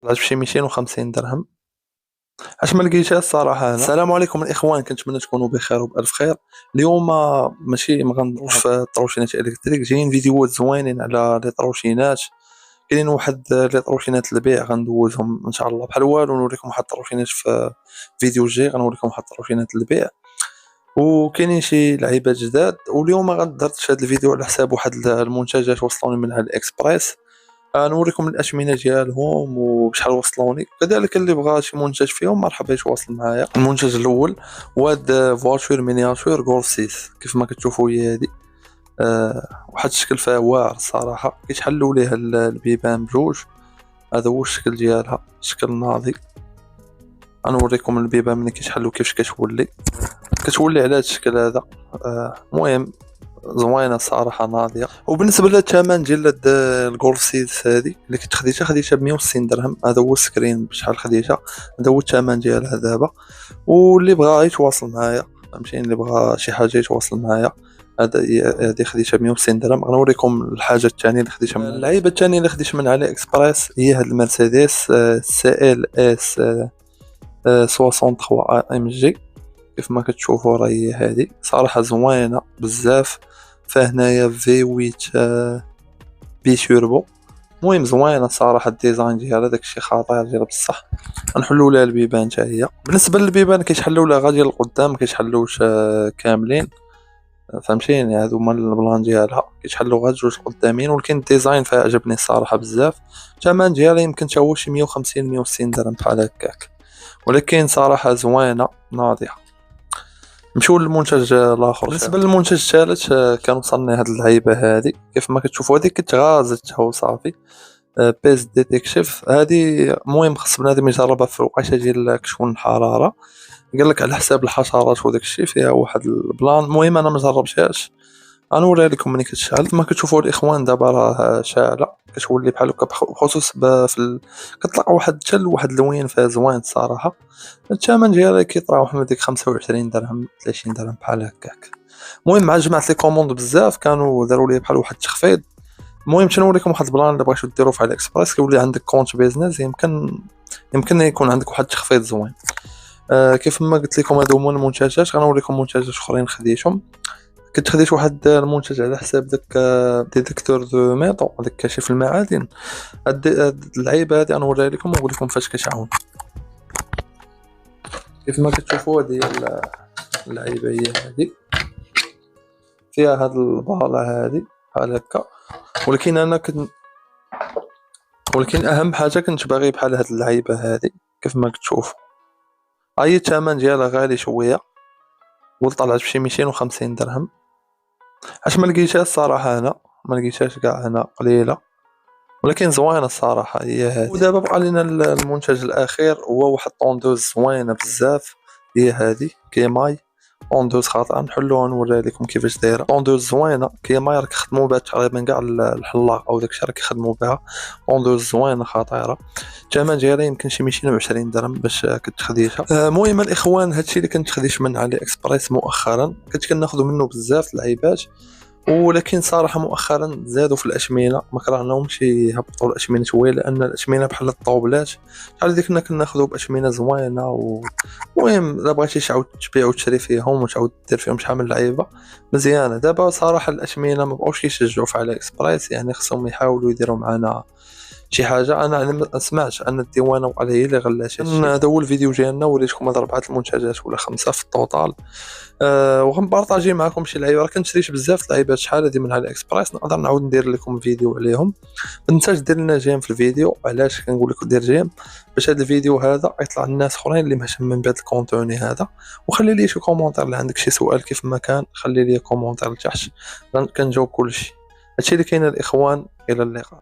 طلعت بشي 250 درهم. اش ما لقيتها الصراحه انا. السلام عليكم الاخوان، كنتمنى تكونوا بخير وبالف خير. اليوم ماشي ما غندوش في الطروشينات الالكتريك، جايين فيديوهات زوينين على لي طروشينات. كاينين واحد لي طروشينات البيع غندوزهم ان شاء الله بحال والو، نوريكم واحد الطروشينات في فيديو جاي غنوريكم واحد الطروشينات البيع، وكاينين شي لعيبات جداد. واليوم ما غندرتش هذا الفيديو على حساب واحد المنتجات وصلوني من على الاكسبريس. نوريكم الاشمنه ديالهم وبشحال وصلوني، كذلك اللي بغى شي منتج فيهم مرحبا يتواصل معايا. المنتج الاول وهاد فواتور مينياتور غول 6 كيف ما كتشوفوا هي هادي. واحد الشكل فيها واعر الصراحه، كيتحلوا ليه البيبان بجوج. هذا هو الشكل ديالها، شكل ناضي. غنوريكم البيبان ملي كيتحلوا كيفاش كتولي على هذا الشكل هذا. المهم زوينه الصراحه، ناضيه. وبالنسبه للثمن ديال هاد الجولف سيدس هادي اللي كنت خديتها ب 160 درهم. هذا هو السكرين بشحال خديتها، هذا هو الثمن ديالها دابا. واللي بغى يتواصل معايا، فهمتيني، اللي بغى شي حاجه يتواصل معايا. هذه خديتها ب 160 درهم. غنوريكم الحاجه الثانيه اللي خديتها من اللعيبه الثانيه اللي خديت من علي اكسبريس، هي هاد المرسيدس سي ال اس 63 ام جي. كيف ما كتشوفوا راهي هادي صراحه زوينه بزاف. فهنايا في 8 بي توربو. المهم زوينه صراحه، الديزاين ديالها داكشي خطير ديال بصح. نحلوا لها البيبان حتى هي. بالنسبه للبيبان كيتحلوا لها غير ديال القدام، ما كيتحلوش كاملين، فهمتيني. هادو هما البلان ديالها، كيتحلوا غير جوج قدامين. ولكن الديزاين فيها عجبني الصراحه بزاف. الثمن ديالها يمكن تا هو شي 150 160 درهم بحال هكاك، ولكن صراحه زوينه ناضيه. نمشيو للمنتج الاخر. بالنسبه للمنتج الثالث كان وصلني هاد اللعيبه هادي كيف ما كتشوفوا. هادي كنت غازتها وصافي. بيس ديتيكتيف هادي، المهم خص بنادم يجربها في الوقيته ديال كشف الحراره. قال لك على حساب الحشرات وداك الشيء، فيها واحد البلان. المهم انا ما جربتهاش، غنوريها لكم ملي كتشعل. كما كتشوفوا الاخوان دابا راه شاعله، كتولي بحال هكا بخصوص كتطلق واحد التل، واحد اللوين فيها زوين الصراحه. الثمن ديالها كيتراوح من ديك 25 درهم 30 درهم بحال هكاك. المهم مع جمعت لي كوموند بزاف، كانوا داروا لي بحال واحد التخفيض. المهم تنوريكم واحد البلان اللي بغيتو ديروا في علي اكسبريس، كيولي عندك كونت بيزنس، يمكن يكون عندك واحد التخفيض زوين. كيف ما قلت لكم هادو هما المنتجات. غنوريكم منتجات اخرين خديتهم. كنت خديت واحد المنتج على حساب داك ديتيكتور دو ميتو، داك كاشف المعادن. هاد اللعيبه هادي غنوريها لكم ونقول لكم فاش كتعاون. كيف ما كتشوفوا هادي اللعيبه هي هادي، فيها هاد الباله هادي بحال هكا. ولكن انا ولكن اهم حاجه كنت باغي بحال هاد اللعيبه هادي كيف ما كتشوفوا. هاي الثمن ديالها غالي شويه، وطلعت بشي 250 درهم. اش ما لقيتها الصراحه انا، ما لقيتهاش كاع هنا، قليله ولكن زوينه الصراحه هي هذه. ودابا بقى لنا المنتج الاخير، هو واحد طوندوز زوينه بزاف، هي هذه كيماي طوندوز خاطئه. نحلوها نوريها لكم كيفاش دايره. طوندوز زوينه كيماي، راك خدموا بها تقريبا كاع الحلاق او داكشي راه كيخدموا بها. طوندوز زوينه خطيره. الثمن ديالها يمكن شي 220 درهم باش كنت خديتها. المهم الاخوان، هادشي اللي كنت خديت من علي اكسبريس مؤخرا. كنت كناخذ منه بزاف العيبات، ولكن صراحه مؤخرا زادوا في الاشمنه، ما كرهناهمش يهبطوا الاشمنه شويه، لان الاشمنه بحال الطوبلات بحال ديك كنا كناخذوا باشمنه زوينه. المهم الا بغيتي تعاود تبيع وتشري فيهم وتعاود دير فيهم شحال من لعيبه مزيانه. دابا صراحه الاشمنه ما بقاوش كيشجعوا في على اكسبريس، يعني خصهم يحاولوا يديروا معنا شي حاجه. انا سمعت ان الديوانه وقال هي اللي غلات هذا هو الفيديو ديالنا. وريتكم هاد 4 المنتجات ولا 5 في الطوطال. وغنبارطاجي معكم شي لعيبه، راه كنشريش بزاف لعيبات شحال هادي من على اكسبريس، نقدر نعاود ندير لكم فيديو عليهم. ما تنساش دير لنا جيم في الفيديو. علاش كنقول لك دير جيم؟ باش هذا الفيديو هذا يطلع للناس اخرين اللي مهتمين بهذا الكونتوني هذا. وخلي لي شي كومونتير اللي عندك شي سؤال كيف ما كان، خلي لي كومونتير لتحت كنجاوب كلشي. هادشي اللي كاين الاخوان، الى اللقاء.